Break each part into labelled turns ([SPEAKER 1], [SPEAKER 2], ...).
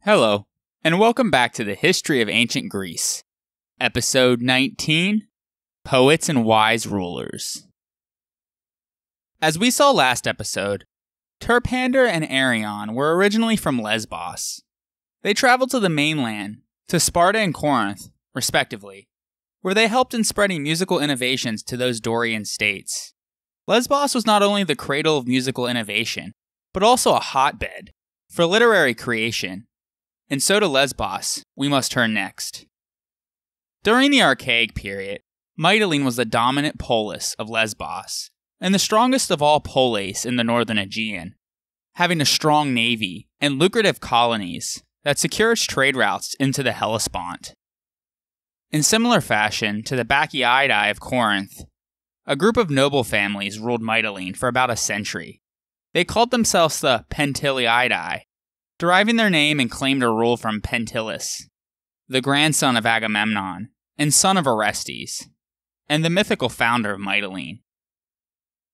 [SPEAKER 1] Hello, and welcome back to the History of Ancient Greece, Episode 19, Poets and Wise Rulers. As we saw last episode, Terpander and Arion were originally from Lesbos. They traveled to the mainland, to Sparta and Corinth, respectively, where they helped in spreading musical innovations to those Dorian states. Lesbos was not only the cradle of musical innovation, but also a hotbed for literary creation. And so to Lesbos, we must turn next. During the Archaic period, Mytilene was the dominant polis of Lesbos, and the strongest of all polis in the northern Aegean, having a strong navy and lucrative colonies that secured trade routes into the Hellespont. In similar fashion to the Bacchiadae of Corinth, a group of noble families ruled Mytilene for about a century. They called themselves the Pentiliadae, deriving their name and claim to rule from Pentilus, the grandson of Agamemnon and son of Orestes, and the mythical founder of Mytilene.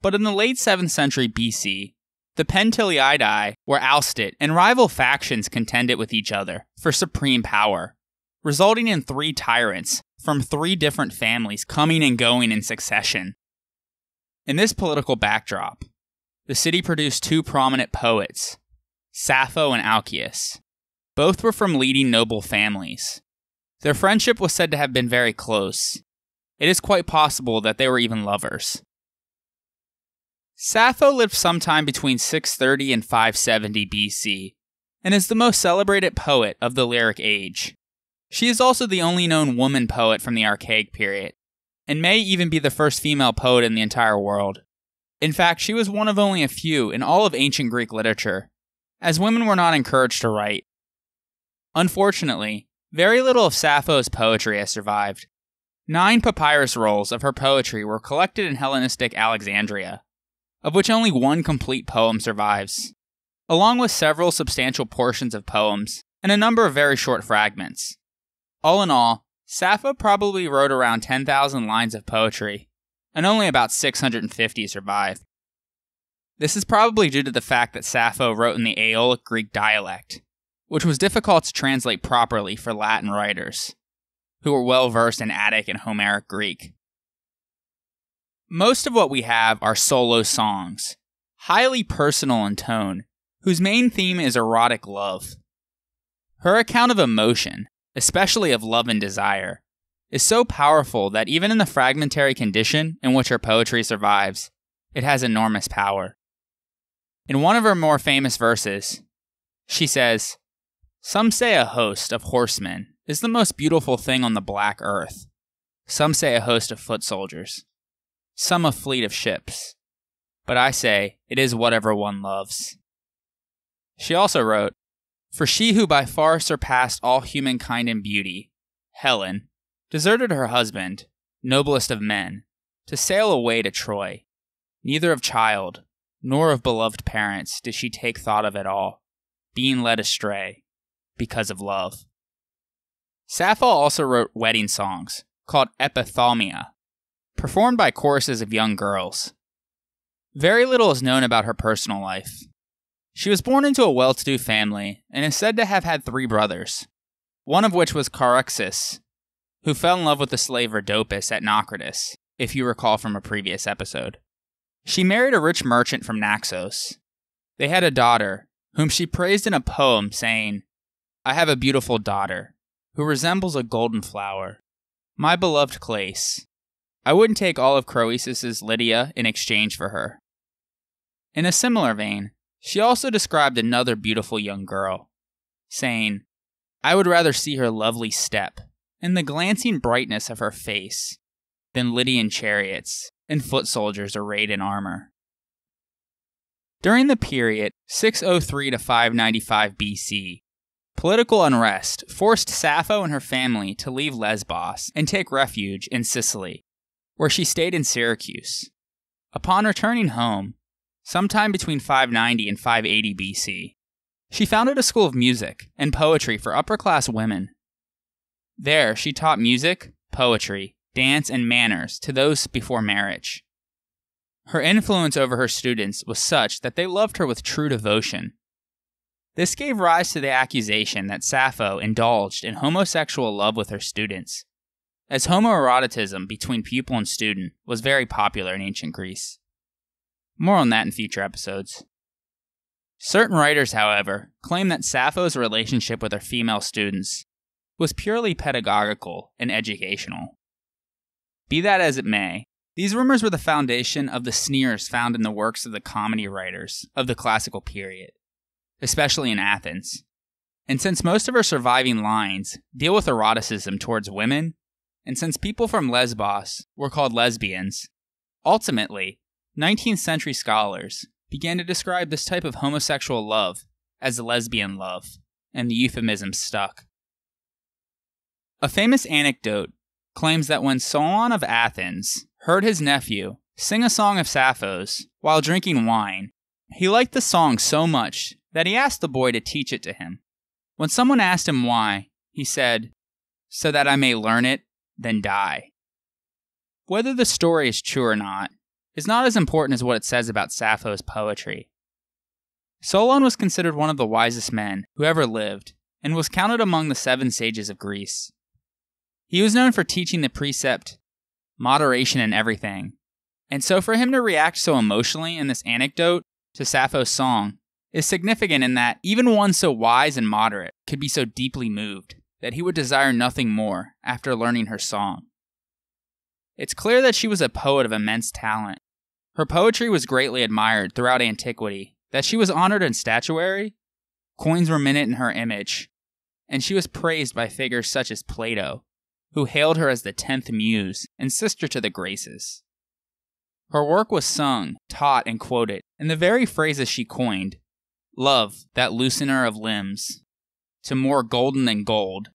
[SPEAKER 1] But in the late 7th century BC, the Pentiliadae were ousted and rival factions contended with each other for supreme power, resulting in 3 tyrants from 3 different families coming and going in succession. In this political backdrop, the city produced 2 prominent poets, Sappho and Alcaeus. Both were from leading noble families. Their friendship was said to have been very close. It is quite possible that they were even lovers. Sappho lived sometime between 630 and 570 BC, and is the most celebrated poet of the lyric age. She is also the only known woman poet from the Archaic period, and may even be the first female poet in the entire world. In fact, she was one of only a few in all of ancient Greek literature, as women were not encouraged to write. Unfortunately, very little of Sappho's poetry has survived. 9 papyrus rolls of her poetry were collected in Hellenistic Alexandria, of which only 1 complete poem survives, along with several substantial portions of poems and a number of very short fragments. All in all, Sappho probably wrote around 10,000 lines of poetry, and only about 650 survive. This is probably due to the fact that Sappho wrote in the Aeolic Greek dialect, which was difficult to translate properly for Latin writers, who were well versed in Attic and Homeric Greek. Most of what we have are solo songs, highly personal in tone, whose main theme is erotic love. Her account of emotion, especially of love and desire, is so powerful that even in the fragmentary condition in which her poetry survives, it has enormous power. In one of her more famous verses, she says, "Some say a host of horsemen is the most beautiful thing on the black earth. Some say a host of foot soldiers. Some a fleet of ships. But I say it is whatever one loves." She also wrote, "For she who by far surpassed all humankind in beauty, Helen, deserted her husband, noblest of men, to sail away to Troy. Neither of child, nor of beloved parents did she take thought of at all, being led astray, because of love." Sappho also wrote wedding songs, called epithalmia, performed by choruses of young girls. Very little is known about her personal life. She was born into a well-to-do family, and is said to have had 3 brothers, one of which was Charaxus, who fell in love with the slave Rhodopis at Naucratis, if you recall from a previous episode. She married a rich merchant from Naxos. They had a daughter, whom she praised in a poem, saying, "I have a beautiful daughter, who resembles a golden flower, my beloved Clace. I wouldn't take all of Croesus's Lydia in exchange for her." In a similar vein, she also described another beautiful young girl, saying, "I would rather see her lovely step, and the glancing brightness of her face, than Lydian chariots and foot soldiers arrayed in armor." During the period 603 to 595 BC, political unrest forced Sappho and her family to leave Lesbos and take refuge in Sicily, where she stayed in Syracuse. Upon returning home, sometime between 590 and 580 BC, she founded a school of music and poetry for upper-class women. There, she taught music, poetry, dance, and manners to those before marriage. Her influence over her students was such that they loved her with true devotion. This gave rise to the accusation that Sappho indulged in homosexual love with her students, as homoeroticism between pupil and student was very popular in ancient Greece. More on that in future episodes. Certain writers, however, claim that Sappho's relationship with her female students was purely pedagogical and educational. Be that as it may, these rumors were the foundation of the sneers found in the works of the comedy writers of the classical period, especially in Athens. And since most of her surviving lines deal with eroticism towards women, and since people from Lesbos were called lesbians, ultimately, 19th century scholars began to describe this type of homosexual love as lesbian love, and the euphemism stuck. A famous anecdote claims that when Solon of Athens heard his nephew sing a song of Sappho's while drinking wine, he liked the song so much that he asked the boy to teach it to him. When someone asked him why, he said, "So that I may learn it, then die." Whether the story is true or not is not as important as what it says about Sappho's poetry. Solon was considered one of the wisest men who ever lived, and was counted among the 7 sages of Greece. He was known for teaching the precept, moderation in everything, and so for him to react so emotionally in this anecdote to Sappho's song is significant in that even one so wise and moderate could be so deeply moved that he would desire nothing more after learning her song. It's clear that she was a poet of immense talent. Her poetry was greatly admired throughout antiquity, that she was honored in statuary, coins were minted in her image, and she was praised by figures such as Plato, who hailed her as the 10th muse and sister to the Graces. Her work was sung, taught, and quoted in the very phrases she coined: love, that loosener of limbs, to more golden than gold,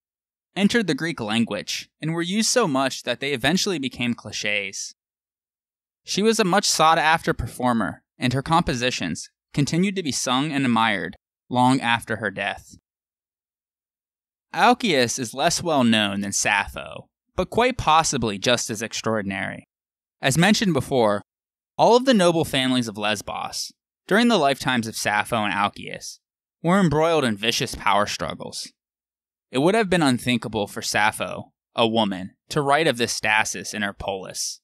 [SPEAKER 1] entered the Greek language and were used so much that they eventually became cliches. She was a much sought-after performer, and her compositions continued to be sung and admired long after her death. Alcaeus is less well known than Sappho, but quite possibly just as extraordinary. As mentioned before, all of the noble families of Lesbos, during the lifetimes of Sappho and Alcaeus, were embroiled in vicious power struggles. It would have been unthinkable for Sappho, a woman, to write of this stasis in her polis.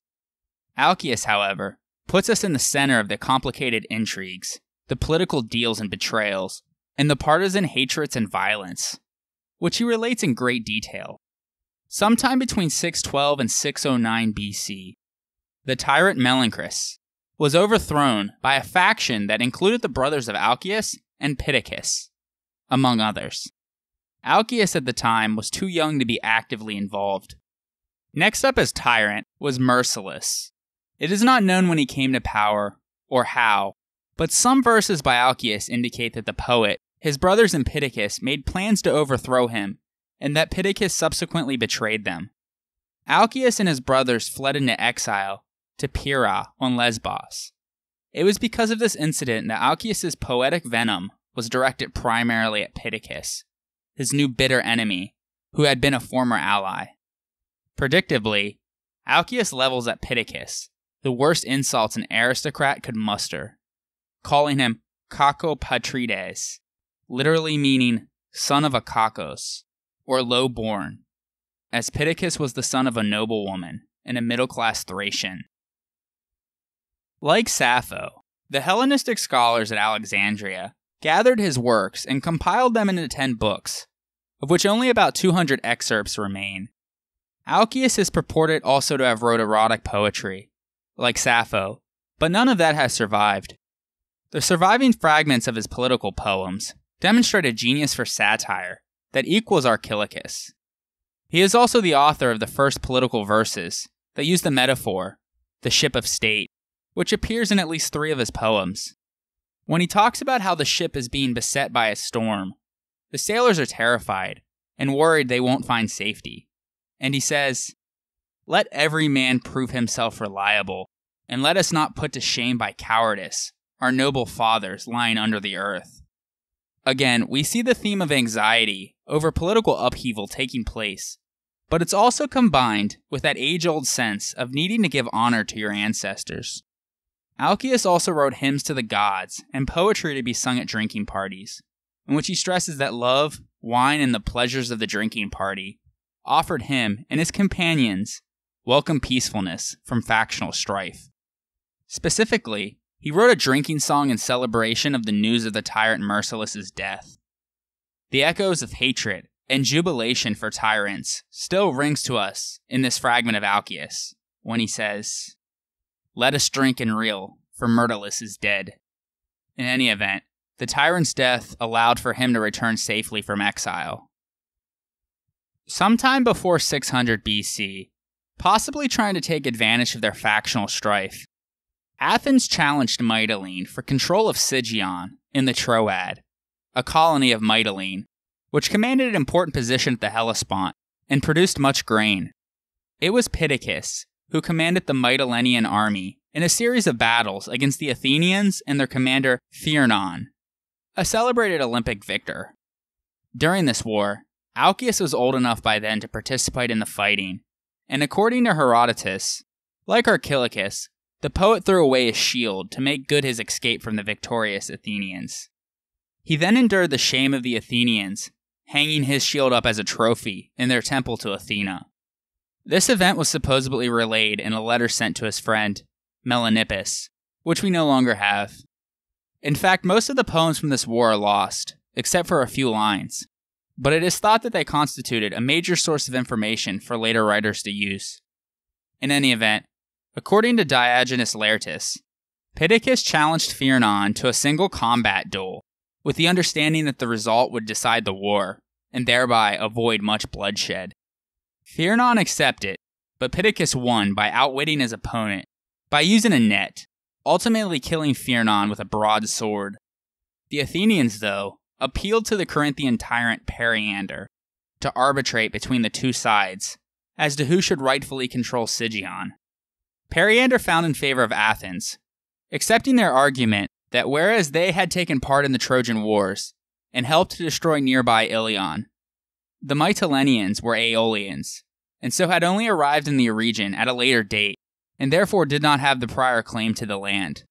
[SPEAKER 1] Alcaeus, however, puts us in the center of the complicated intrigues, the political deals and betrayals, and the partisan hatreds and violence, which he relates in great detail. Sometime between 612 and 609 BC, the tyrant Melancrus was overthrown by a faction that included the brothers of Alcaeus and Pittacus, among others. Alcaeus at the time was too young to be actively involved. Next up as tyrant was Merciless. It is not known when he came to power, or how, but some verses by Alcaeus indicate that the poet, his brothers and Pittacus made plans to overthrow him, and that Pittacus subsequently betrayed them. Alcaeus and his brothers fled into exile to Pyrrha on Lesbos. It was because of this incident that Alcaeus' poetic venom was directed primarily at Pittacus, his new bitter enemy, who had been a former ally. Predictably, Alcaeus levels at Pittacus the worst insults an aristocrat could muster, calling him Kakopatrides, literally meaning son of a kakos, or low-born, as Pittacus was the son of a noble woman and a middle-class Thracian. Like Sappho, the Hellenistic scholars at Alexandria gathered his works and compiled them into 10 books, of which only about 200 excerpts remain. Alcaeus is purported also to have wrote erotic poetry, like Sappho, but none of that has survived. The surviving fragments of his political poems demonstrate a genius for satire that equals Archaic. He is also the author of the first political verses that use the metaphor, the ship of state, which appears in at least 3 of his poems. When he talks about how the ship is being beset by a storm, the sailors are terrified and worried they won't find safety. And he says, "Let every man prove himself reliable, and let us not put to shame by cowardice our noble fathers lying under the earth." Again, we see the theme of anxiety over political upheaval taking place, but it's also combined with that age-old sense of needing to give honor to your ancestors. Alcaeus also wrote hymns to the gods and poetry to be sung at drinking parties, in which he stresses that love, wine, and the pleasures of the drinking party offered him and his companions welcome peacefulness from factional strife. Specifically, he wrote a drinking song in celebration of the news of the tyrant Merciless's death. The echoes of hatred and jubilation for tyrants still rings to us in this fragment of Alcaeus, when he says, "Let us drink and reel, for Myrtilus is dead." In any event, the tyrant's death allowed for him to return safely from exile. Sometime before 600 BC, possibly trying to take advantage of their factional strife, Athens challenged Mytilene for control of Sigeon in the Troad, a colony of Mytilene, which commanded an important position at the Hellespont and produced much grain. It was Pittacus who commanded the Mytilenean army in a series of battles against the Athenians and their commander Phrynon, a celebrated Olympic victor. During this war, Alcaeus was old enough by then to participate in the fighting, and according to Herodotus, like Archaic, the poet threw away his shield to make good his escape from the victorious Athenians. He then endured the shame of the Athenians, hanging his shield up as a trophy in their temple to Athena. This event was supposedly relayed in a letter sent to his friend Melanippus, which we no longer have. In fact, most of the poems from this war are lost, except for a few lines, but it is thought that they constituted a major source of information for later writers to use. In any event, according to Diogenes Laertius, Pittacus challenged Phrynon to a single combat duel, with the understanding that the result would decide the war, and thereby avoid much bloodshed. Phrynon accepted, but Pittacus won by outwitting his opponent by using a net, ultimately killing Phrynon with a broadsword. The Athenians, though, appealed to the Corinthian tyrant Periander to arbitrate between the two sides as to who should rightfully control Sigeon. Periander found in favor of Athens, accepting their argument that whereas they had taken part in the Trojan Wars and helped to destroy nearby Ilion, the Mytileneans were Aeolians, and so had only arrived in the region at a later date, and therefore did not have the prior claim to the land.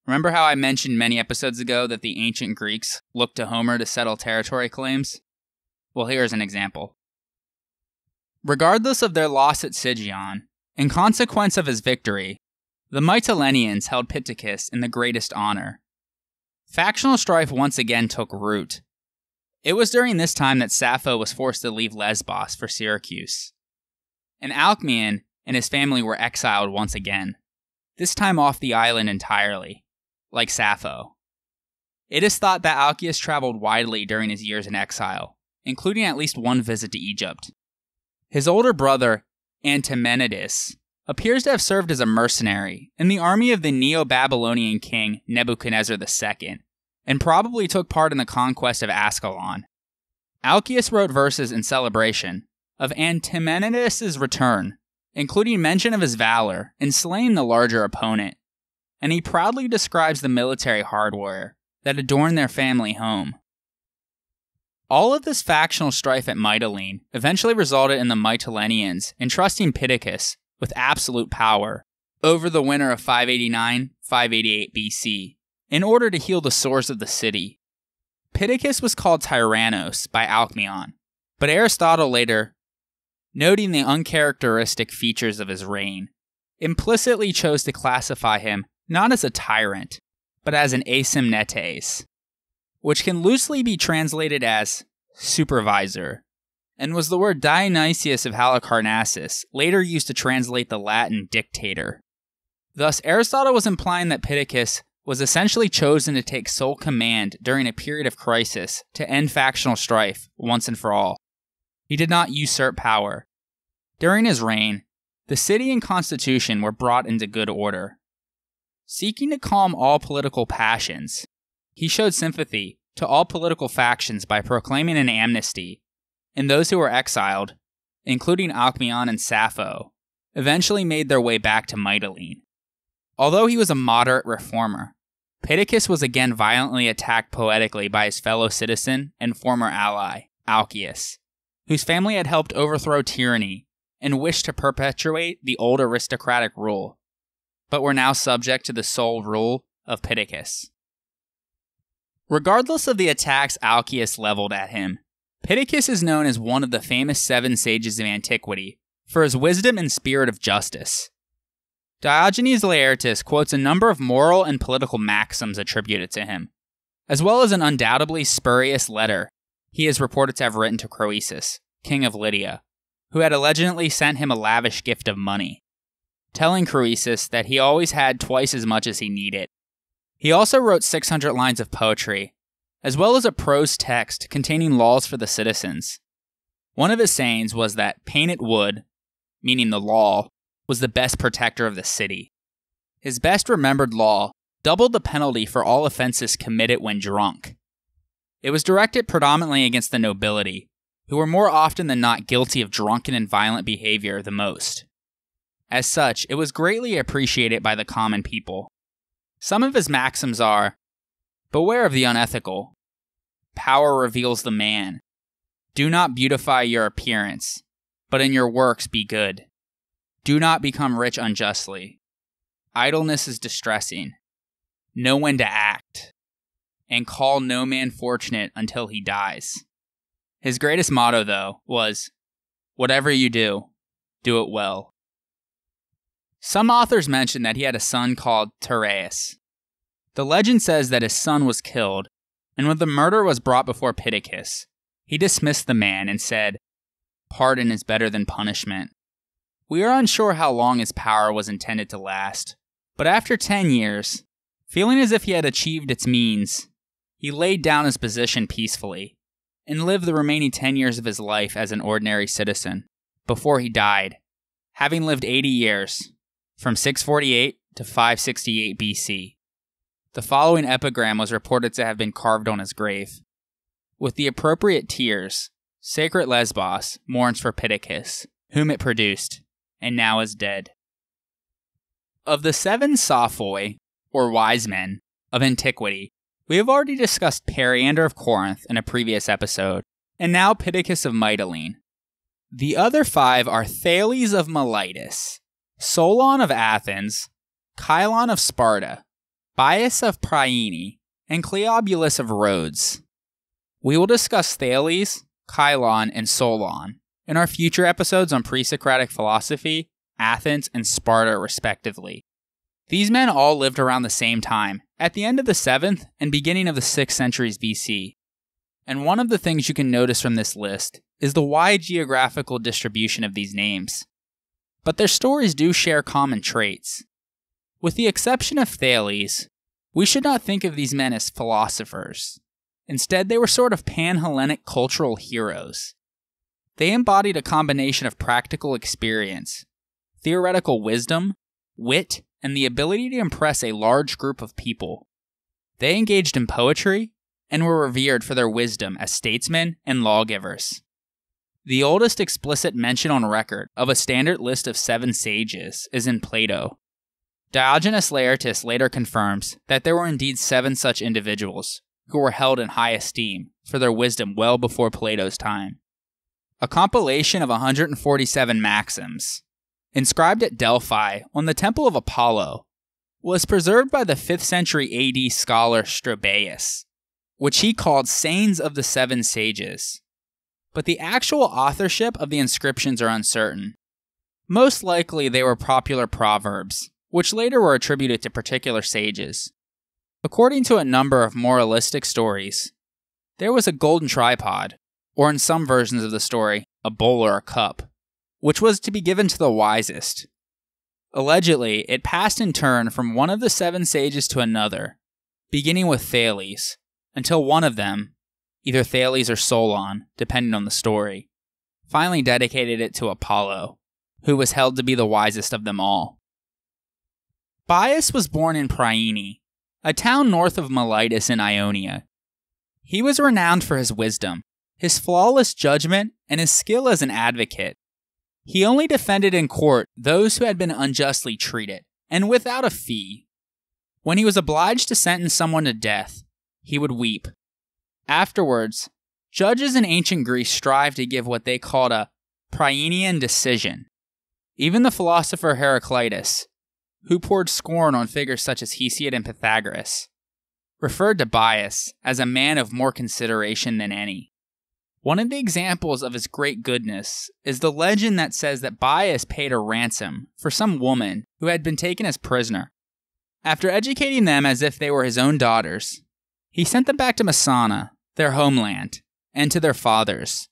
[SPEAKER 1] Remember how I mentioned many episodes ago that the ancient Greeks looked to Homer to settle territory claims? Well, here's an example. Regardless of their loss at Sigeon, in consequence of his victory, the Mytileneans held Pittacus in the greatest honor. Factional strife once again took root. It was during this time that Sappho was forced to leave Lesbos for Syracuse. And Alcmaeon and his family were exiled once again, this time off the island entirely, like Sappho. It is thought that Alcaeus traveled widely during his years in exile, including at least one visit to Egypt. His older brother, Antimenides, appears to have served as a mercenary in the army of the Neo-Babylonian king Nebuchadnezzar II, and probably took part in the conquest of Ascalon. Alcaeus wrote verses in celebration of Antimenides' return, including mention of his valor in slaying the larger opponent, and he proudly describes the military hardware that adorned their family home. All of this factional strife at Mytilene eventually resulted in the Mytileneans entrusting Pittacus with absolute power over the winter of 589-588 BC in order to heal the sores of the city. Pittacus was called Tyrannos by Alcmaeon, but Aristotle later, noting the uncharacteristic features of his reign, implicitly chose to classify him not as a tyrant, but as an asimnetes, which can loosely be translated as supervisor, and was the word Dionysius of Halicarnassus, later used to translate the Latin dictator. Thus, Aristotle was implying that Pittacus was essentially chosen to take sole command during a period of crisis to end factional strife once and for all. He did not usurp power. During his reign, the city and constitution were brought into good order. Seeking to calm all political passions, he showed sympathy to all political factions by proclaiming an amnesty, and those who were exiled, including Alcmaeon and Sappho, eventually made their way back to Mytilene. Although he was a moderate reformer, Pittacus was again violently attacked poetically by his fellow citizen and former ally, Alcaeus, whose family had helped overthrow tyranny and wished to perpetuate the old aristocratic rule, but were now subject to the sole rule of Pittacus. Regardless of the attacks Alcaeus leveled at him, Pittacus is known as one of the famous 7 sages of antiquity for his wisdom and spirit of justice. Diogenes Laertius quotes a number of moral and political maxims attributed to him, as well as an undoubtedly spurious letter he is reported to have written to Croesus, king of Lydia, who had allegedly sent him a lavish gift of money, telling Croesus that he always had twice as much as he needed. He also wrote 600 lines of poetry, as well as a prose text containing laws for the citizens. One of his sayings was that painted wood, meaning the law, was the best protector of the city. His best remembered law doubled the penalty for all offenses committed when drunk. It was directed predominantly against the nobility, who were more often than not guilty of drunken and violent behavior the most. As such, it was greatly appreciated by the common people. Some of his maxims are, beware of the unethical. Power reveals the man. Do not beautify your appearance, but in your works be good. Do not become rich unjustly. Idleness is distressing. Know when to act. And call no man fortunate until he dies. His greatest motto, though, was, whatever you do it well. Some authors mention that he had a son called Tyrannus. The legend says that his son was killed, and when the murder was brought before Pittacus, he dismissed the man and said, pardon is better than punishment. We are unsure how long his power was intended to last, but after 10 years, feeling as if he had achieved its means, he laid down his position peacefully, and lived the remaining 10 years of his life as an ordinary citizen, before he died, having lived 80 years, from 648 to 568 BC. The following epigram was reported to have been carved on his grave. With the appropriate tears, sacred Lesbos mourns for Pittacus, whom it produced, and now is dead. Of the 7 Sophoi, or wise men, of antiquity, we have already discussed Periander of Corinth in a previous episode, and now Pittacus of Mytilene. The other 5 are Thales of Miletus, Solon of Athens, Chilon of Sparta, Bias of Priene, and Cleobulus of Rhodes. We will discuss Thales, Chilon, and Solon in our future episodes on pre-Socratic philosophy, Athens, and Sparta respectively. These men all lived around the same time, at the end of the 7th and beginning of the 6th centuries BC. And one of the things you can notice from this list is the wide geographical distribution of these names. But their stories do share common traits. With the exception of Thales, we should not think of these men as philosophers. Instead, they were sort of pan-Hellenic cultural heroes. They embodied a combination of practical experience, theoretical wisdom, wit, and the ability to impress a large group of people. They engaged in poetry and were revered for their wisdom as statesmen and lawgivers. The oldest explicit mention on record of a standard list of 7 sages is in Plato. Diogenes Laertius later confirms that there were indeed 7 such individuals who were held in high esteem for their wisdom well before Plato's time. A compilation of 147 maxims, inscribed at Delphi on the Temple of Apollo, was preserved by the 5th century AD scholar Strabæus, which he called Sayings of the 7 Sages. But the actual authorship of the inscriptions are uncertain. Most likely they were popular proverbs, which later were attributed to particular sages. According to a number of moralistic stories, there was a golden tripod, or in some versions of the story, a bowl or a cup, which was to be given to the wisest. Allegedly, it passed in turn from one of the 7 sages to another, beginning with Thales, until one of them, either Thales or Solon, depending on the story, finally dedicated it to Apollo, who was held to be the wisest of them all. Bias was born in Priene, a town north of Miletus in Ionia. He was renowned for his wisdom, his flawless judgment, and his skill as an advocate. He only defended in court those who had been unjustly treated, and without a fee. When he was obliged to sentence someone to death, he would weep. Afterwards, judges in ancient Greece strived to give what they called a Prienian decision. Even the philosopher Heraclitus, who poured scorn on figures such as Hesiod and Pythagoras, referred to Bias as a man of more consideration than any. One of the examples of his great goodness is the legend that says that Bias paid a ransom for some woman who had been taken as prisoner. After educating them as if they were his own daughters, he sent them back to Messana, their homeland, and to their fathers.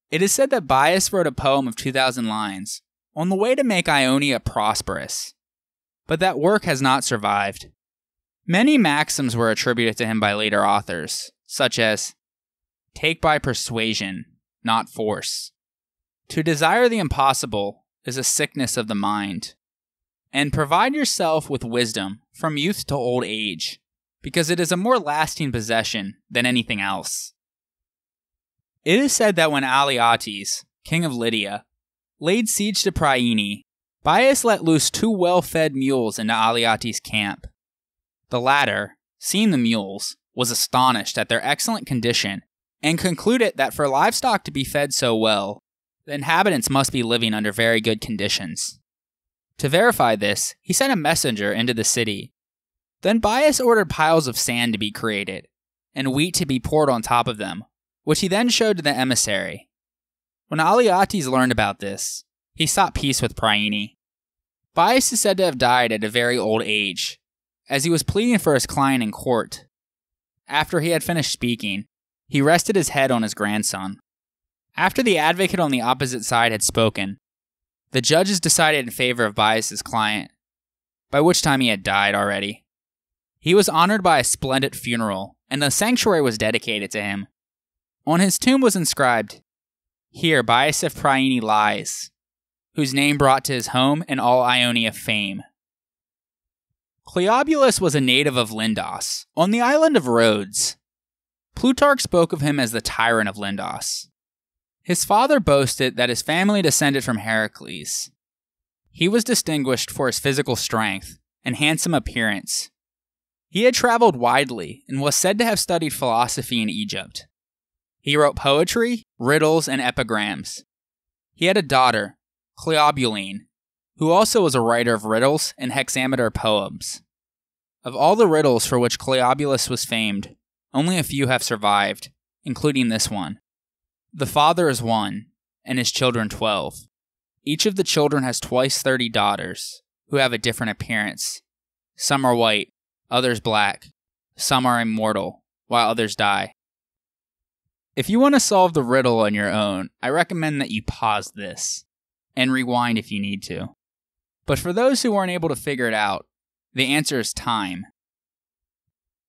[SPEAKER 1] It is said that Bias wrote a poem of 2,000 lines on the way to make Ionia prosperous, but that work has not survived. Many maxims were attributed to him by later authors, such as, "Take by persuasion, not force. To desire the impossible is a sickness of the mind. And provide yourself with wisdom from youth to old age, because it is a more lasting possession than anything else." It is said that when Alcaeus, king of Lydia, laid siege to Priene, Bias let loose 2 well-fed mules into Alcaeus' camp. The latter, seeing the mules, was astonished at their excellent condition and concluded that for livestock to be fed so well, the inhabitants must be living under very good conditions. To verify this, he sent a messenger into the city. Then Bias ordered piles of sand to be created, and wheat to be poured on top of them, which he then showed to the emissary. When Alcaeus learned about this, he sought peace with Priene. Bias is said to have died at a very old age, as he was pleading for his client in court. After he had finished speaking, he rested his head on his grandson. After the advocate on the opposite side had spoken, the judges decided in favor of Bias's client, by which time he had died already. He was honored by a splendid funeral, and the sanctuary was dedicated to him. On his tomb was inscribed, "Here Bias of Priene lies, whose name brought to his home and all Ionia fame." Cleobulus was a native of Lindos, on the island of Rhodes. Plutarch spoke of him as the tyrant of Lindos. His father boasted that his family descended from Heracles. He was distinguished for his physical strength and handsome appearance. He had traveled widely and was said to have studied philosophy in Egypt. He wrote poetry, riddles, and epigrams. He had a daughter, Cleobulene, who also was a writer of riddles and hexameter poems. Of all the riddles for which Cleobulus was famed, only a few have survived, including this one. The father is 1, and his children 12. Each of the children has twice 30 daughters, who have a different appearance. Some are white, others black. Some are immortal, while others die. If you want to solve the riddle on your own, I recommend that you pause this, and rewind if you need to. But for those who aren't able to figure it out, the answer is time.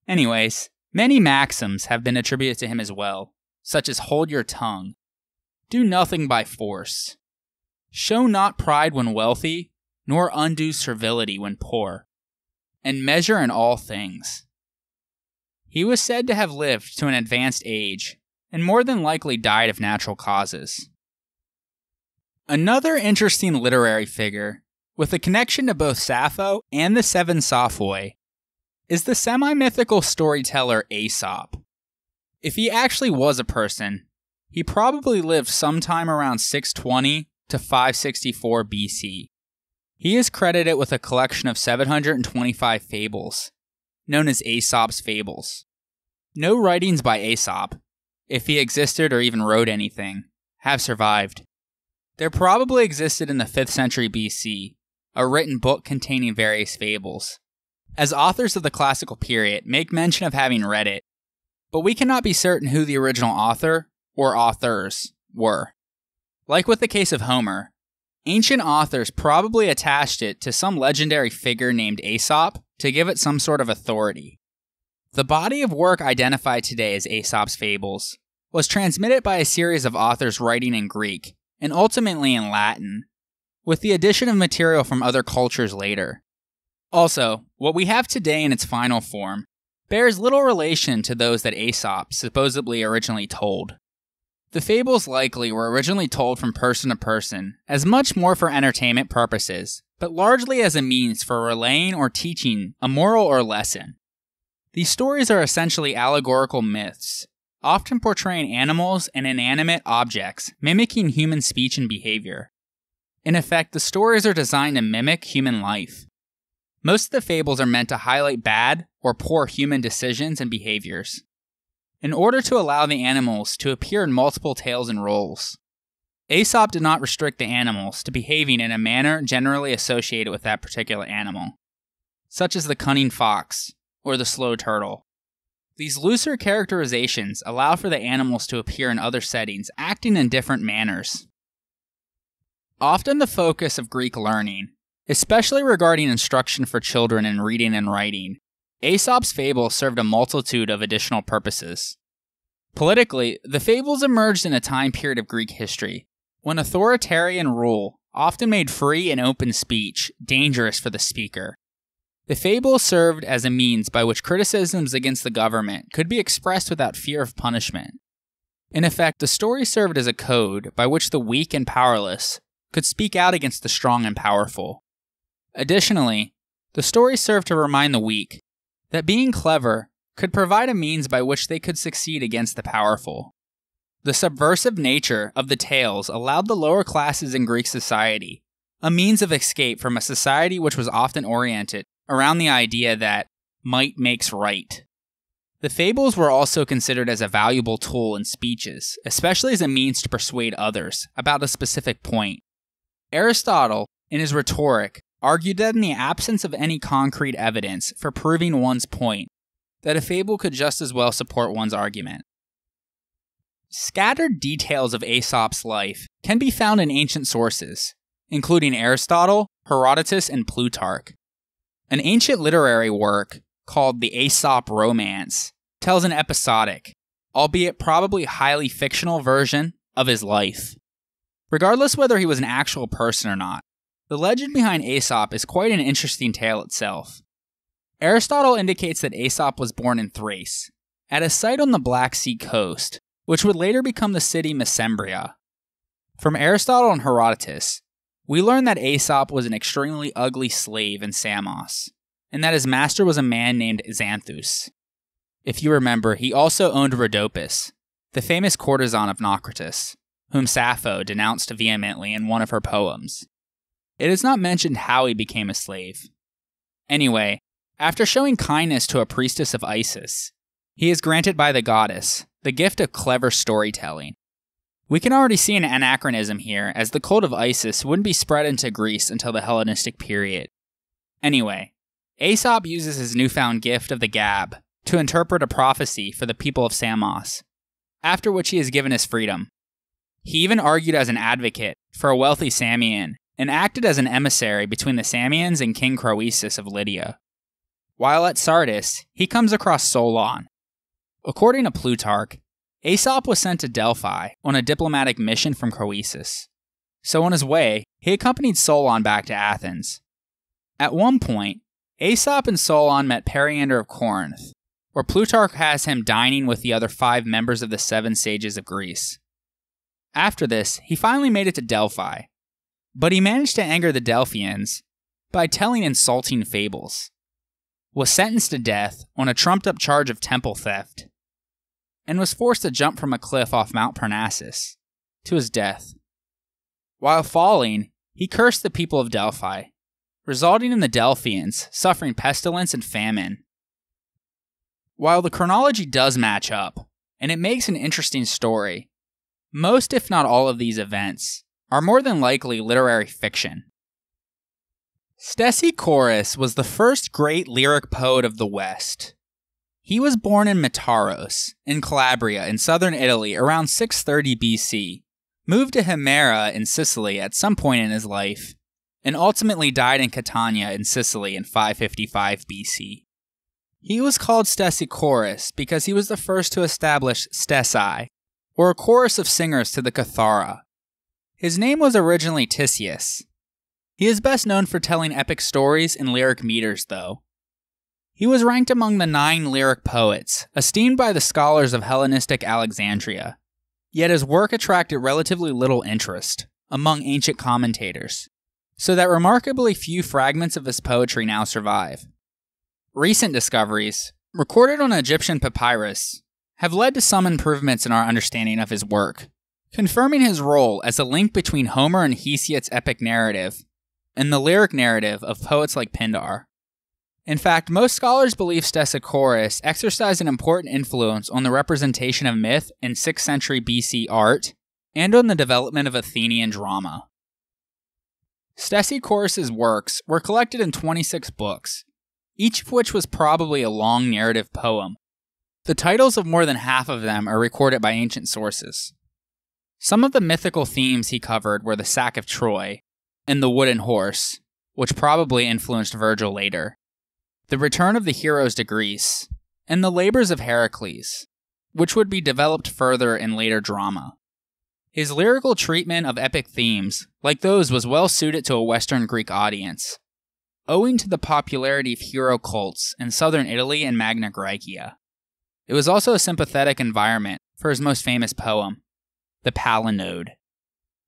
[SPEAKER 1] Anyways, many maxims have been attributed to him as well, such as hold your tongue, do nothing by force, show not pride when wealthy, nor undue servility when poor, and measure in all things. He was said to have lived to an advanced age, and more than likely died of natural causes. Another interesting literary figure, with a connection to both Sappho and the 7 Sophoi, is the semi-mythical storyteller Aesop. If he actually was a person, he probably lived sometime around 620 to 564 BC. He is credited with a collection of 725 fables, known as Aesop's Fables. No writings by Aesop, if he existed or even wrote anything, have survived. There probably existed in the 5th century BC, a written book containing various fables, as authors of the classical period make mention of having read it, but we cannot be certain who the original author, or authors, were. Like with the case of Homer, ancient authors probably attached it to some legendary figure named Aesop to give it some sort of authority. The body of work identified today as Aesop's Fables was transmitted by a series of authors writing in Greek, and ultimately in Latin, with the addition of material from other cultures later. Also, what we have today in its final form bears little relation to those that Aesop supposedly originally told. The fables likely were originally told from person to person, as much more for entertainment purposes, but largely as a means for relaying or teaching a moral or lesson. These stories are essentially allegorical myths, often portraying animals and inanimate objects, mimicking human speech and behavior. In effect, the stories are designed to mimic human life. Most of the fables are meant to highlight bad or poor human decisions and behaviors, in order to allow the animals to appear in multiple tales and roles. Aesop did not restrict the animals to behaving in a manner generally associated with that particular animal, such as the cunning fox or the slow turtle. These looser characterizations allow for the animals to appear in other settings, acting in different manners. Often the focus of Greek learning, especially regarding instruction for children in reading and writing, Aesop's fables served a multitude of additional purposes. Politically, the fables emerged in a time period of Greek history when authoritarian rule often made free and open speech dangerous for the speaker. The fables served as a means by which criticisms against the government could be expressed without fear of punishment. In effect, the story served as a code by which the weak and powerless could speak out against the strong and powerful. Additionally, the story served to remind the weak that being clever could provide a means by which they could succeed against the powerful. The subversive nature of the tales allowed the lower classes in Greek society a means of escape from a society which was often oriented around the idea that might makes right. The fables were also considered as a valuable tool in speeches, especially as a means to persuade others about a specific point. Aristotle, in his Rhetoric, argued that in the absence of any concrete evidence for proving one's point, that a fable could just as well support one's argument. Scattered details of Aesop's life can be found in ancient sources, including Aristotle, Herodotus, and Plutarch. An ancient literary work called the Aesop Romance tells an episodic, albeit probably highly fictional version of his life. Regardless whether he was an actual person or not, the legend behind Aesop is quite an interesting tale itself. Aristotle indicates that Aesop was born in Thrace, at a site on the Black Sea coast, which would later become the city Mesembria. From Aristotle and Herodotus, we learn that Aesop was an extremely ugly slave in Samos, and that his master was a man named Xanthus. If you remember, he also owned Rhodopis, the famous courtesan of Naucratis, whom Sappho denounced vehemently in one of her poems. It is not mentioned how he became a slave. Anyway, after showing kindness to a priestess of Isis, he is granted by the goddess the gift of clever storytelling. We can already see an anachronism here, as the cult of Isis wouldn't be spread into Greece until the Hellenistic period. Anyway, Aesop uses his newfound gift of the gab to interpret a prophecy for the people of Samos, after which he is given his freedom. He even argued as an advocate for a wealthy Samian, and acted as an emissary between the Samians and King Croesus of Lydia. While at Sardis, he comes across Solon. According to Plutarch, Aesop was sent to Delphi on a diplomatic mission from Croesus. So on his way, he accompanied Solon back to Athens. At one point, Aesop and Solon met Periander of Corinth, where Plutarch has him dining with the other 5 members of the 7 sages of Greece. After this, he finally made it to Delphi, but he managed to anger the Delphians by telling insulting fables, was sentenced to death on a trumped-up charge of temple theft, and was forced to jump from a cliff off Mount Parnassus to his death. While falling, he cursed the people of Delphi, resulting in the Delphians suffering pestilence and famine. While the chronology does match up, and it makes an interesting story, most if not all of these events are more than likely literary fiction. Stesichorus was the first great lyric poet of the West. He was born in Metaros, in Calabria, in southern Italy, around 630 BC, moved to Himera in Sicily at some point in his life, and ultimately died in Catania in Sicily in 555 BC. He was called Stesichorus because he was the first to establish stesi, or a chorus of singers to the Cathara. His name was originally Tisius. He is best known for telling epic stories in lyric meters, though. He was ranked among the 9 lyric poets, esteemed by the scholars of Hellenistic Alexandria, yet his work attracted relatively little interest among ancient commentators, so that remarkably few fragments of his poetry now survive. Recent discoveries, recorded on Egyptian papyrus, have led to some improvements in our understanding of his work, confirming his role as a link between Homer and Hesiod's epic narrative and the lyric narrative of poets like Pindar. In fact, most scholars believe Stesichorus exercised an important influence on the representation of myth in 6th century BC art and on the development of Athenian drama. Stesichorus' works were collected in 26 books, each of which was probably a long narrative poem. The titles of more than half of them are recorded by ancient sources. Some of the mythical themes he covered were the sack of Troy and the wooden horse, which probably influenced Virgil later, the return of the heroes to Greece, and the labors of Heracles, which would be developed further in later drama. His lyrical treatment of epic themes, like those, was well suited to a Western Greek audience, owing to the popularity of hero cults in southern Italy and Magna Graecia. It was also a sympathetic environment for his most famous poem, the Palinode,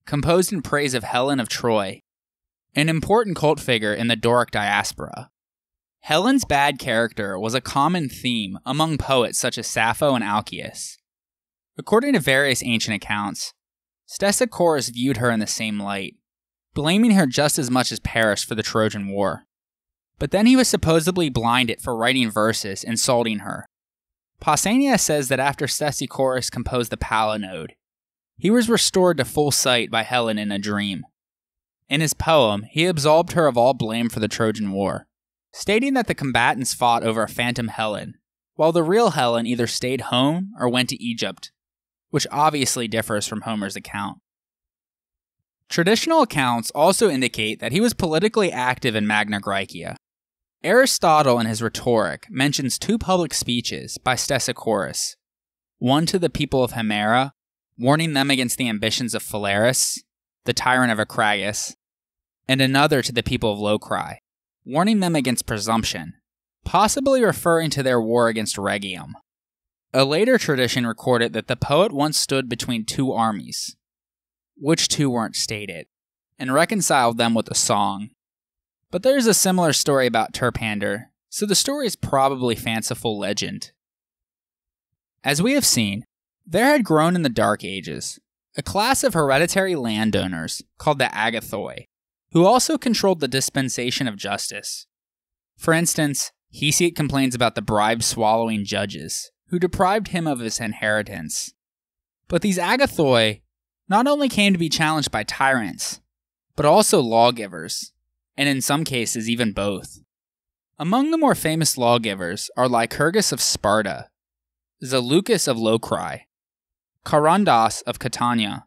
[SPEAKER 1] composed in praise of Helen of Troy, an important cult figure in the Doric diaspora. Helen's bad character was a common theme among poets such as Sappho and Alcaeus. According to various ancient accounts, Stesichorus viewed her in the same light, blaming her just as much as Paris for the Trojan War. But then he was supposedly blinded for writing verses insulting her. Pausanias says that after Stesichorus composed the Palinode, he was restored to full sight by Helen in a dream. In his poem, he absolved her of all blame for the Trojan War, stating that the combatants fought over a phantom Helen, while the real Helen either stayed home or went to Egypt, which obviously differs from Homer's account. Traditional accounts also indicate that he was politically active in Magna Graecia. Aristotle in his Rhetoric mentions 2 public speeches by Stesichorus, one to the people of Himera, warning them against the ambitions of Phalaris, the tyrant of Archaic, and another to the people of Locri, warning them against presumption, possibly referring to their war against Rhegium. A later tradition recorded that the poet once stood between 2 armies, which 2 weren't stated, and reconciled them with a song. But there's a similar story about Terpander, so the story is probably fanciful legend. As we have seen, there had grown in the Dark Ages a class of hereditary landowners called the agathoi, who also controlled the dispensation of justice. For instance, Hesiod complains about the bribe-swallowing judges, who deprived him of his inheritance. But these agathoi not only came to be challenged by tyrants, but also lawgivers, and in some cases even both. Among the more famous lawgivers are Lycurgus of Sparta, Zaleucus of Locri, Charondas of Catania,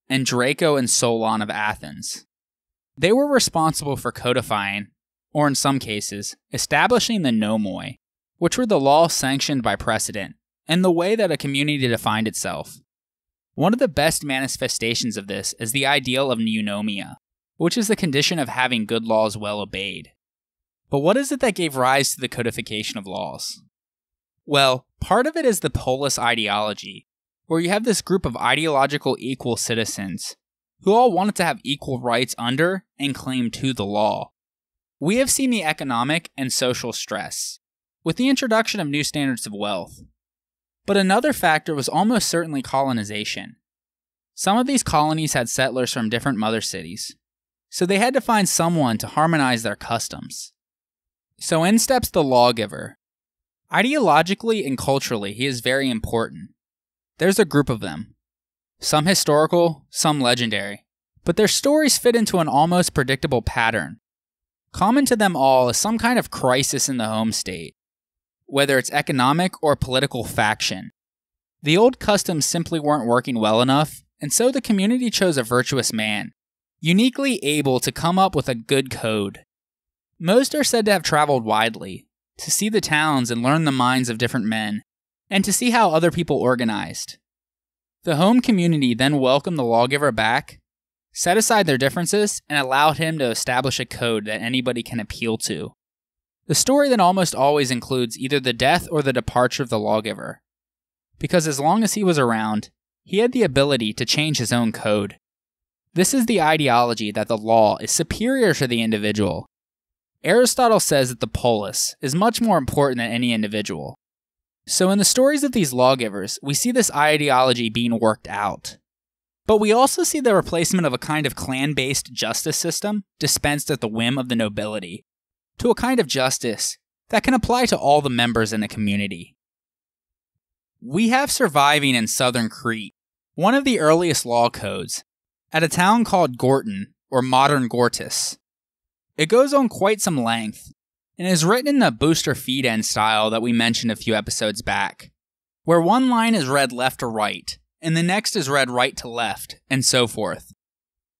[SPEAKER 1] and Draco and Solon of Athens. They were responsible for codifying, or in some cases, establishing the nomoi, which were the laws sanctioned by precedent, and the way that a community defined itself. One of the best manifestations of this is the ideal of eunomia, which is the condition of having good laws well obeyed. But what is it that gave rise to the codification of laws? Well, part of it is the polis ideology, where you have this group of ideological equal citizens who all wanted to have equal rights under and claim to the law. We have seen the economic and social stress, with the introduction of new standards of wealth. But another factor was almost certainly colonization. Some of these colonies had settlers from different mother cities, so they had to find someone to harmonize their customs. So in steps the lawgiver. Ideologically and culturally, he is very important. There's a group of them. Some historical, some legendary, but their stories fit into an almost predictable pattern. Common to them all is some kind of crisis in the home state, whether it's economic or political faction. The old customs simply weren't working well enough, and so the community chose a virtuous man, uniquely able to come up with a good code. Most are said to have traveled widely, to see the towns and learn the minds of different men, and to see how other people organized. The home community then welcomed the lawgiver back, set aside their differences, and allowed him to establish a code that anybody can appeal to. The story then almost always includes either the death or the departure of the lawgiver, because as long as he was around, he had the ability to change his own code. This is the ideology that the law is superior to the individual. Aristotle says that the polis is much more important than any individual. So in the stories of these lawgivers, we see this ideology being worked out. But we also see the replacement of a kind of clan-based justice system dispensed at the whim of the nobility. to a kind of justice that can apply to all the members in a community. We have surviving in southern Crete one of the earliest law codes at a town called Gortyn, or modern Gortys. It goes on quite some length, and is written in the booster feed-end style that we mentioned a few episodes back, where one line is read left to right, and the next is read right to left, and so forth.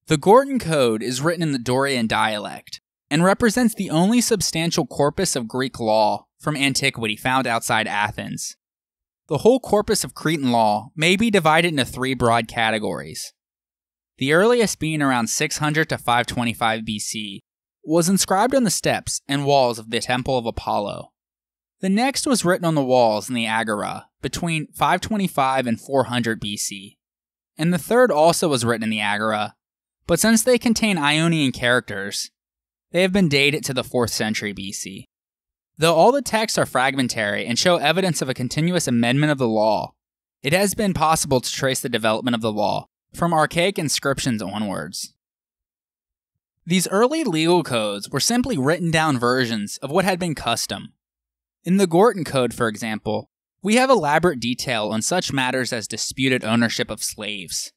[SPEAKER 1] The Gortyn Code is written in the Dorian dialect, and represents the only substantial corpus of Greek law from antiquity found outside Athens. The whole corpus of Cretan law may be divided into three broad categories. The earliest being around 600 to 525 BC, was inscribed on the steps and walls of the Temple of Apollo. The next was written on the walls in the Agora between 525 and 400 BC. And the third also was written in the Agora, but since they contain Ionian characters, they have been dated to the 4th century BC. Though all the texts are fragmentary and show evidence of a continuous amendment of the law, it has been possible to trace the development of the law from archaic inscriptions onwards. These early legal codes were simply written down versions of what had been custom. In the Gortyn Code, for example, we have elaborate detail on such matters as disputed ownership of slaves,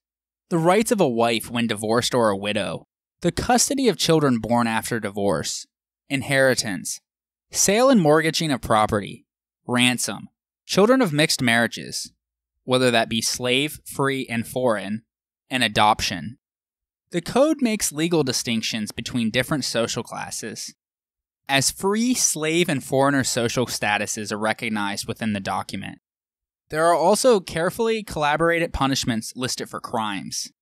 [SPEAKER 1] the rights of a wife when divorced or a widow, the custody of children born after divorce, inheritance, sale and mortgaging of property, ransom, children of mixed marriages, whether that be slave, free, and foreign, and adoption. The code makes legal distinctions between different social classes, as free, slave, and foreigner social statuses are recognized within the document. There are also carefully collaborated punishments listed for crimes,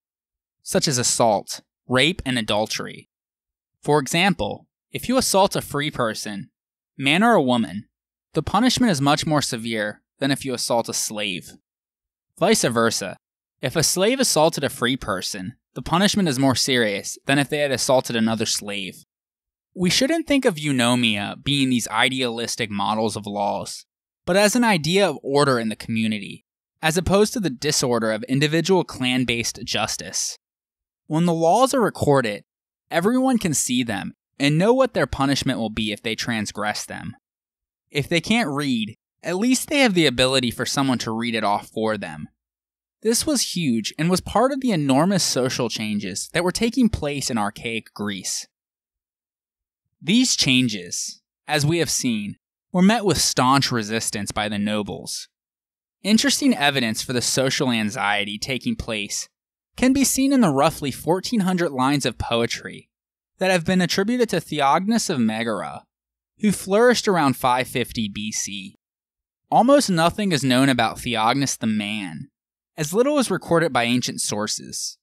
[SPEAKER 1] such as assault, rape, and adultery. For example, if you assault a free person, man or a woman, the punishment is much more severe than if you assault a slave. Vice versa, if a slave assaulted a free person, the punishment is more serious than if they had assaulted another slave. We shouldn't think of eunomia being these idealistic models of laws, but as an idea of order in the community, as opposed to the disorder of individual clan-based justice. When the laws are recorded, everyone can see them and know what their punishment will be if they transgress them. If they can't read, at least they have the ability for someone to read it off for them. This was huge and was part of the enormous social changes that were taking place in archaic Greece. These changes, as we have seen, were met with staunch resistance by the nobles. Interesting evidence for the social anxiety taking place can be seen in the roughly 1,400 lines of poetry that have been attributed to Theognis of Megara, who flourished around 550 BC. Almost nothing is known about Theognis the man, as little is recorded by ancient sources,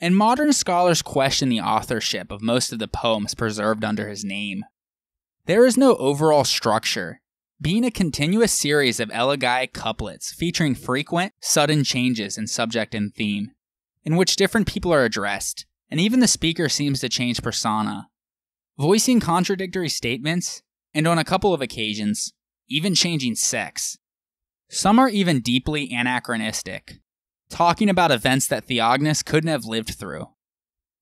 [SPEAKER 1] and modern scholars question the authorship of most of the poems preserved under his name. There is no overall structure, being a continuous series of elegiac couplets featuring frequent, sudden changes in subject and theme, in which different people are addressed, and even the speaker seems to change persona, voicing contradictory statements, and on a couple of occasions, even changing sex. Some are even deeply anachronistic, talking about events that Theognis couldn't have lived through.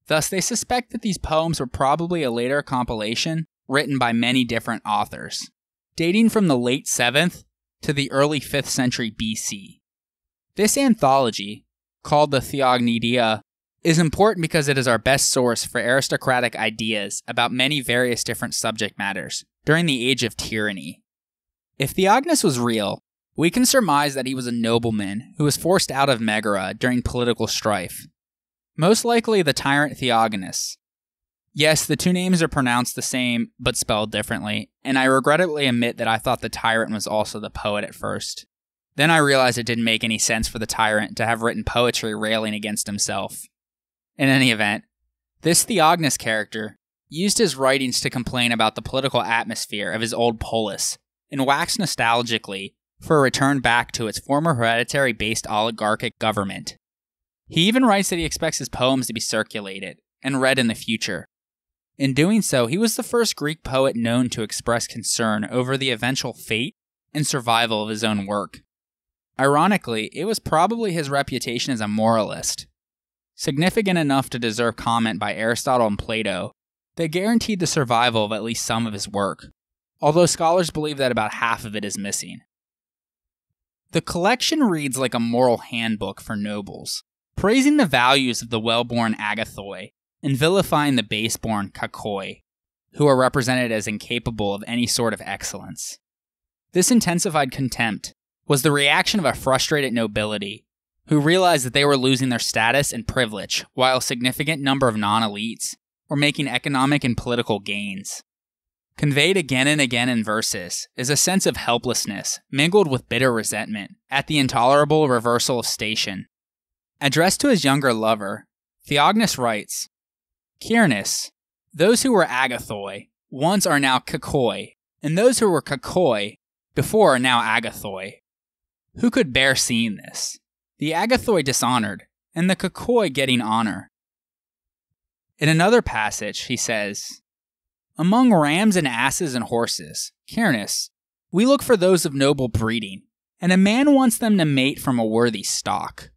[SPEAKER 1] Thus, they suspect that these poems were probably a later compilation written by many different authors, dating from the late 7th to the early 5th century BC. This anthology, called the Theognidia, is important because it is our best source for aristocratic ideas about many various different subject matters during the age of tyranny. If Theognis was real, we can surmise that he was a nobleman who was forced out of Megara during political strife. Most likely the tyrant Theognis. Yes, the two names are pronounced the same, but spelled differently, and I regrettably admit that I thought the tyrant was also the poet at first. Then I realized it didn't make any sense for the tyrant to have written poetry railing against himself. In any event, this Theognis character used his writings to complain about the political atmosphere of his old polis, and waxed nostalgically for a return back to its former hereditary-based oligarchic government. He even writes that he expects his poems to be circulated and read in the future. In doing so, he was the first Greek poet known to express concern over the eventual fate and survival of his own work. Ironically, it was probably his reputation as a moralist, significant enough to deserve comment by Aristotle and Plato, that guaranteed the survival of at least some of his work, although scholars believe that about half of it is missing. The collection reads like a moral handbook for nobles, praising the values of the well-born agathoi and vilifying the base-born kakoi, who are represented as incapable of any sort of excellence. This intensified contempt was the reaction of a frustrated nobility who realized that they were losing their status and privilege while a significant number of non-elites were making economic and political gains. Conveyed again and again in verses is a sense of helplessness mingled with bitter resentment at the intolerable reversal of station. Addressed to his younger lover, Theognis writes, Kyrnis, those who were agathoi once are now kakoi, and those who were kakoi before are now agathoi. Who could bear seeing this? The agathoi dishonored, and the kakoi getting honor. In another passage, he says, Among rams and asses and horses, Kyrnis, we look for those of noble breeding, and a man wants them to mate from a worthy stock.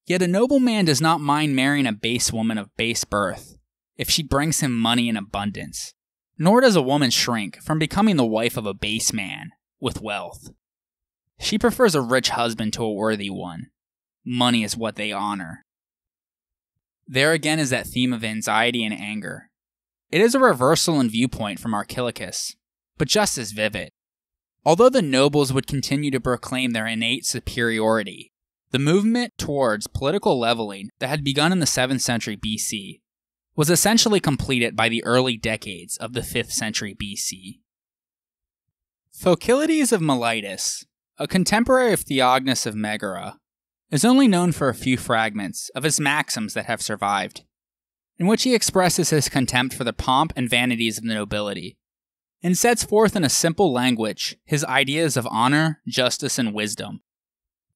[SPEAKER 1] Yet a noble man does not mind marrying a base woman of base birth, if she brings him money in abundance, nor does a woman shrink from becoming the wife of a base man with wealth. She prefers a rich husband to a worthy one. Money is what they honor. There again is that theme of anxiety and anger. It is a reversal in viewpoint from Archaic, but just as vivid. Although the nobles would continue to proclaim their innate superiority, the movement towards political leveling that had begun in the 7th century BC was essentially completed by the early decades of the 5th century BC. Phocylides of Miletus, a contemporary of Theognis of Megara, is only known for a few fragments of his maxims that have survived, in which he expresses his contempt for the pomp and vanities of the nobility, and sets forth in a simple language his ideas of honor, justice, and wisdom.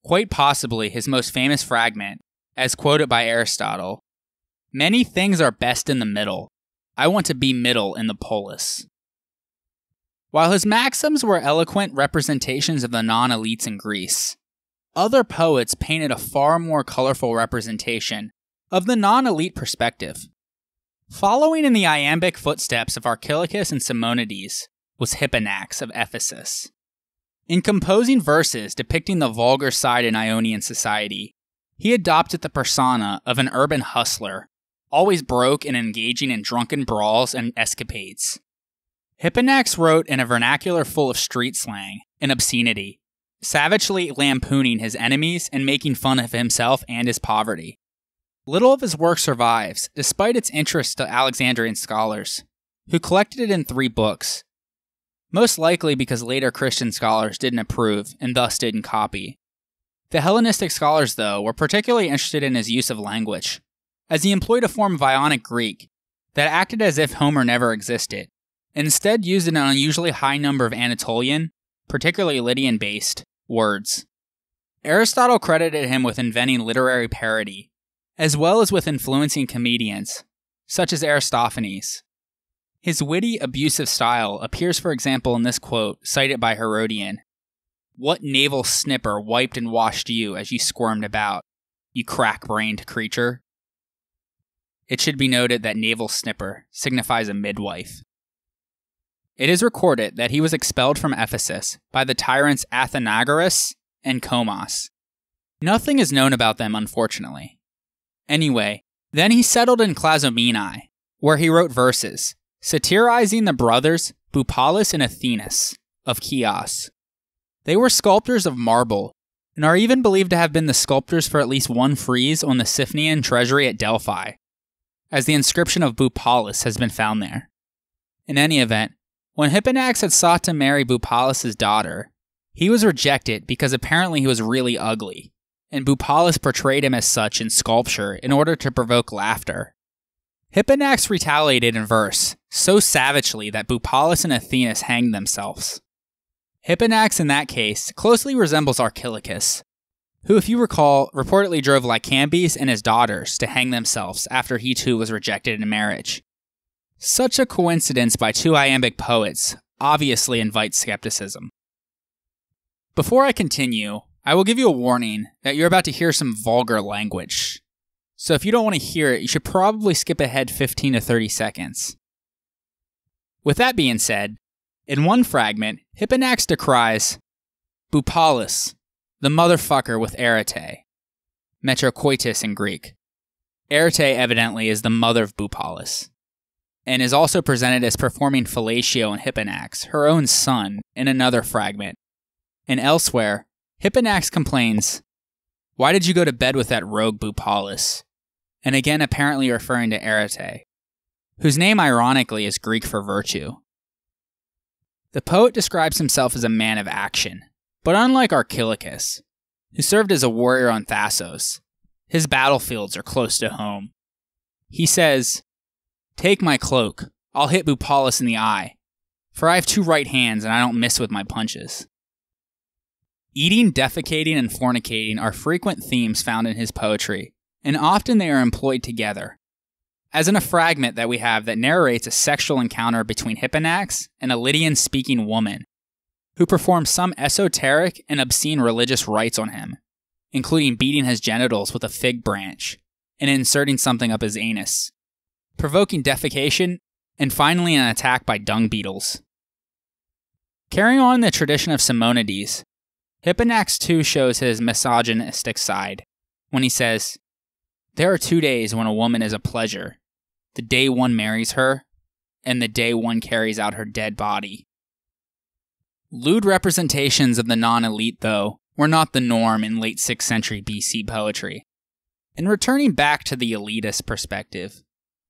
[SPEAKER 1] Quite possibly his most famous fragment, as quoted by Aristotle, Many things are best in the middle. I want to be middle in the polis. While his maxims were eloquent representations of the non-elites in Greece, other poets painted a far more colorful representation of the non-elite perspective. Following in the iambic footsteps of Archilochus and Simonides was Hipponax of Ephesus. In composing verses depicting the vulgar side in Ionian society, he adopted the persona of an urban hustler, always broke and engaging in drunken brawls and escapades. Hipponax wrote in a vernacular full of street slang and obscenity, savagely lampooning his enemies and making fun of himself and his poverty. Little of his work survives, despite its interest to Alexandrian scholars, who collected it in 3 books, most likely because later Christian scholars didn't approve and thus didn't copy. The Hellenistic scholars, though, were particularly interested in his use of language, as he employed a form of Ionic Greek that acted as if Homer never existed, and instead used an unusually high number of Anatolian, particularly Lydian-based, words. Aristotle credited him with inventing literary parody, as well as with influencing comedians, such as Aristophanes. His witty, abusive style appears, for example, in this quote, cited by Herodian. What naval snipper wiped and washed you as you squirmed about, you crack-brained creature? It should be noted that naval snipper signifies a midwife. It is recorded that he was expelled from Ephesus by the tyrants Athenagoras and Comas. Nothing is known about them, unfortunately. Anyway, then he settled in Clazomenae, where he wrote verses, satirizing the brothers Bupalis and Athenas of Chios. They were sculptors of marble, and are even believed to have been the sculptors for at least one frieze on the Siphnian treasury at Delphi, as the inscription of Bupalis has been found there. In any event, when Hipponax had sought to marry Bupalis' daughter, he was rejected because apparently he was really ugly, and Bupalis portrayed him as such in sculpture in order to provoke laughter. Hipponax retaliated in verse, so savagely that Bupalis and Athenas hanged themselves. Hipponax in that case closely resembles Archilochus, who, if you recall, reportedly drove Lycambes and his daughters to hang themselves after he too was rejected in marriage. Such a coincidence by 2 iambic poets obviously invites skepticism. Before I continue, I will give you a warning that you're about to hear some vulgar language. So if you don't want to hear it, you should probably skip ahead 15 to 30 seconds. With that being said, in one fragment, Hipponax decries Boupalis, the motherfucker with Arete, metrokoitis in Greek. Arete evidently is the mother of Boupalis, and is also presented as performing fellatio on Hipponax, her own son, in another fragment. And elsewhere, Hipponax complains, "Why did you go to bed with that rogue Boupalis?" And again apparently referring to Arete, whose name ironically is Greek for virtue. The poet describes himself as a man of action, but unlike Archilochus, who served as a warrior on Thasos, his battlefields are close to home. He says, "Take my cloak, I'll hit Boupalis in the eye, for I have 2 right hands and I don't miss with my punches." Eating, defecating, and fornicating are frequent themes found in his poetry, and often they are employed together, as in a fragment that we have that narrates a sexual encounter between Hipponax and a Lydian-speaking woman, who performs some esoteric and obscene religious rites on him, including beating his genitals with a fig branch and inserting something up his anus, provoking defecation, and finally an attack by dung beetles. Carrying on the tradition of Simonides, Hipponax too shows his misogynistic side, when he says, "There are 2 days when a woman is a pleasure, the day one marries her, and the day one carries out her dead body." Lewd representations of the non-elite, though, were not the norm in late 6th century BC poetry. In returning back to the elitist perspective,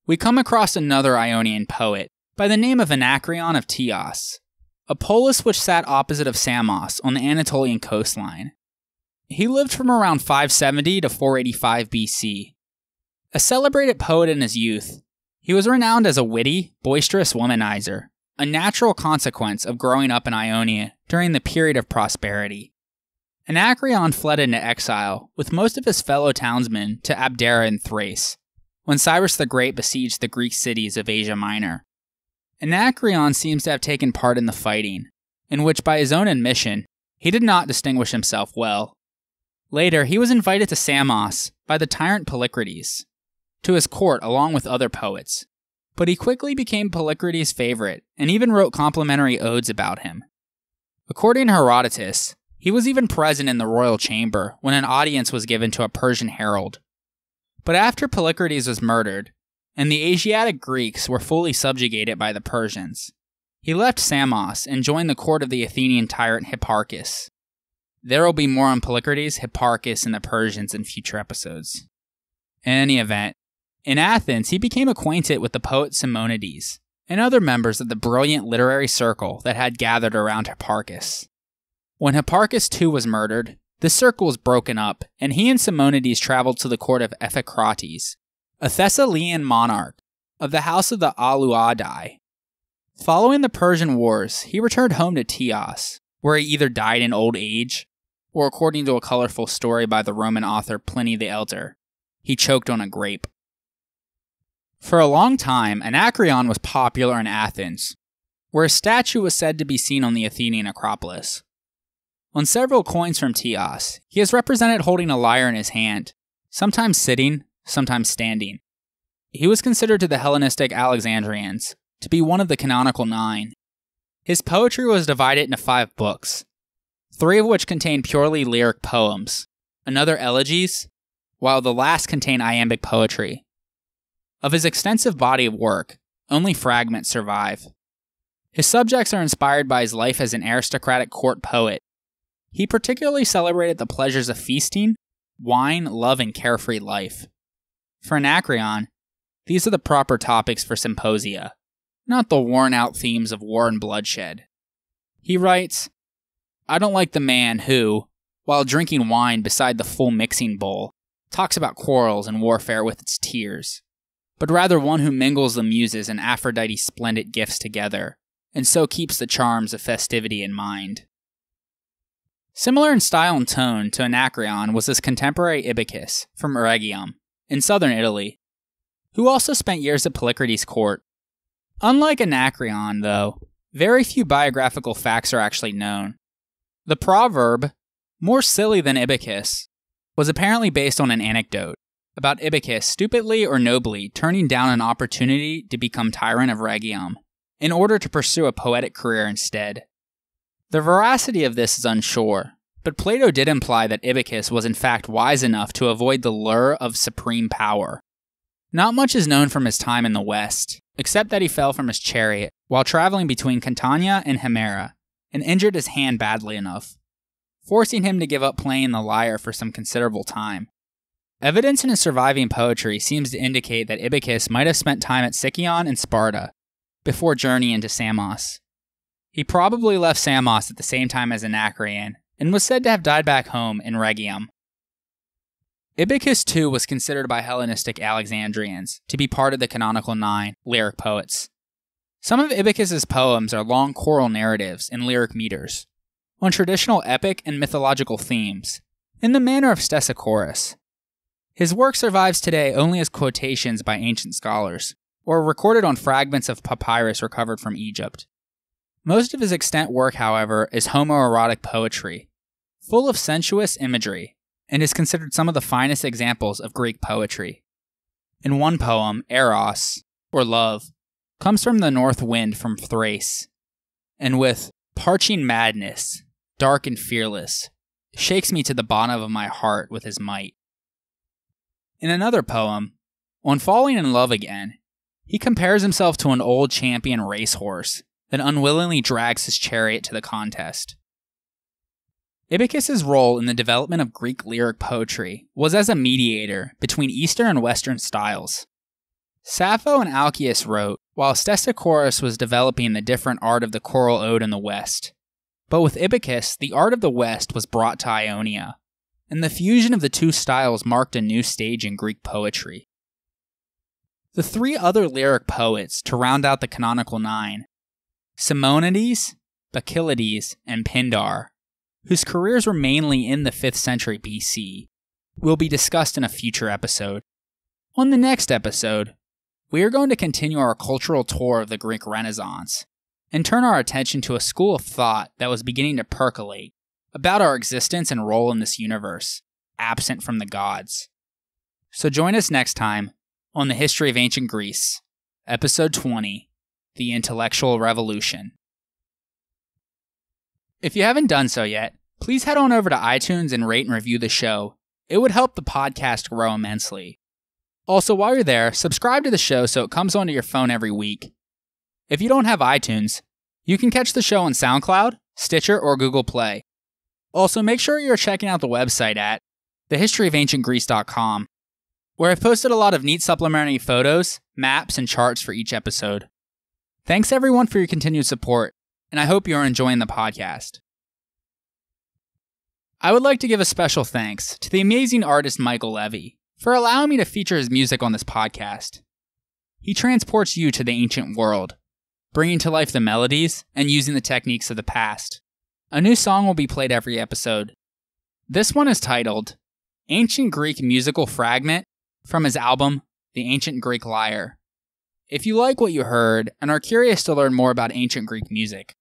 [SPEAKER 1] we come across another Ionian poet by the name of Anacreon of Teos, a polis which sat opposite of Samos on the Anatolian coastline. He lived from around 570 to 485 BC. A celebrated poet in his youth, he was renowned as a witty, boisterous womanizer, a natural consequence of growing up in Ionia during the period of prosperity. Anacreon fled into exile with most of his fellow townsmen to Abdera in Thrace, when Cyrus the Great besieged the Greek cities of Asia Minor. Anacreon seems to have taken part in the fighting, in which by his own admission, he did not distinguish himself well. Later, he was invited to Samos by the tyrant Polycrates, to his court along with other poets, but he quickly became Polycrates' favorite and even wrote complimentary odes about him. According to Herodotus, he was even present in the royal chamber when an audience was given to a Persian herald. But after Polycrates was murdered, and the Asiatic Greeks were fully subjugated by the Persians, he left Samos and joined the court of the Athenian tyrant Hipparchus. There will be more on Polycrates, Hipparchus, and the Persians in future episodes. In any event, in Athens, he became acquainted with the poet Simonides and other members of the brilliant literary circle that had gathered around Hipparchus. When Hipparchus too was murdered, the circle was broken up, and he and Simonides traveled to the court of Ephicrates, a Thessalian monarch of the house of the Aleuadae. Following the Persian Wars, he returned home to Teos, where he either died in old age, or according to a colorful story by the Roman author Pliny the Elder, he choked on a grape. For a long time, Anacreon was popular in Athens, where a statue was said to be seen on the Athenian Acropolis. On several coins from Teos, he is represented holding a lyre in his hand, sometimes sitting, sometimes standing. He was considered to the Hellenistic Alexandrians to be one of the canonical 9. His poetry was divided into 5 books, 3 of which contained purely lyric poems, another elegies, while the last contained iambic poetry. Of his extensive body of work, only fragments survive. His subjects are inspired by his life as an aristocratic court poet. He particularly celebrated the pleasures of feasting, wine, love, and carefree life. For Anacreon, these are the proper topics for symposia, not the worn-out themes of war and bloodshed. He writes, "I don't like the man who, while drinking wine beside the full mixing bowl, talks about quarrels and warfare with its tears, but rather one who mingles the muses and Aphrodite's splendid gifts together, and so keeps the charms of festivity in mind." Similar in style and tone to Anacreon was his contemporary Pittacus from Rhegium, in southern Italy, who also spent years at Polycrates' court. Unlike Anacreon, though, very few biographical facts are actually known. The proverb, more silly than Pittacus, was apparently based on an anecdote about Pittacus stupidly or nobly turning down an opportunity to become tyrant of Rhegium, in order to pursue a poetic career instead. The veracity of this is unsure, but Plato did imply that Pittacus was in fact wise enough to avoid the lure of supreme power. Not much is known from his time in the West, except that he fell from his chariot while traveling between Catania and Himera, and injured his hand badly enough, forcing him to give up playing the lyre for some considerable time. Evidence in his surviving poetry seems to indicate that Pittacus might have spent time at Sicyon and Sparta, before journeying to Samos. He probably left Samos at the same time as Anacreon, and was said to have died back home in Rhegium. Pittacus too was considered by Hellenistic Alexandrians to be part of the canonical 9 lyric poets. Some of Pittacus's poems are long choral narratives in lyric meters, on traditional epic and mythological themes, in the manner of Stesichorus. His work survives today only as quotations by ancient scholars, or recorded on fragments of papyrus recovered from Egypt. Most of his extant work, however, is homoerotic poetry, full of sensuous imagery, and is considered some of the finest examples of Greek poetry. In one poem, Eros, or love, comes from the north wind from Thrace, and with parching madness, dark and fearless, shakes me to the bottom of my heart with his might. In another poem, on falling in love again, he compares himself to an old champion racehorse that unwillingly drags his chariot to the contest. Pittacus's role in the development of Greek lyric poetry was as a mediator between Eastern and Western styles. Sappho and Alcaeus wrote, while Stesichorus was developing the different art of the choral ode in the West. But with Pittacus, the art of the West was brought to Ionia, and the fusion of the two styles marked a new stage in Greek poetry. The 3 other lyric poets to round out the canonical 9, Simonides, Bacchylides, and Pindar, whose careers were mainly in the 5th century BC, will be discussed in a future episode. On the next episode, we are going to continue our cultural tour of the Greek Renaissance, and turn our attention to a school of thought that was beginning to percolate about our existence and role in this universe, absent from the gods. So join us next time on the History of Ancient Greece, Episode 20, The Intellectual Revolution. If you haven't done so yet, please head on over to iTunes and rate and review the show. It would help the podcast grow immensely. Also, while you're there, subscribe to the show so it comes onto your phone every week. If you don't have iTunes, you can catch the show on SoundCloud, Stitcher, or Google Play. Also, make sure you're checking out the website at thehistoryofancientgreece.com, where I've posted a lot of neat supplementary photos, maps, and charts for each episode. Thanks everyone for your continued support, and I hope you're enjoying the podcast. I would like to give a special thanks to the amazing artist Michael Levy for allowing me to feature his music on this podcast. He transports you to the ancient world, bringing to life the melodies and using the techniques of the past. A new song will be played every episode. This one is titled Ancient Greek Musical Fragment from his album, The Ancient Greek Lyre. If you like what you heard and are curious to learn more about ancient Greek music,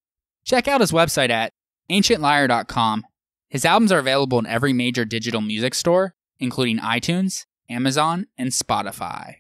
[SPEAKER 1] check out his website at ancientlyre.com. His albums are available in every major digital music store, including iTunes, Amazon, and Spotify.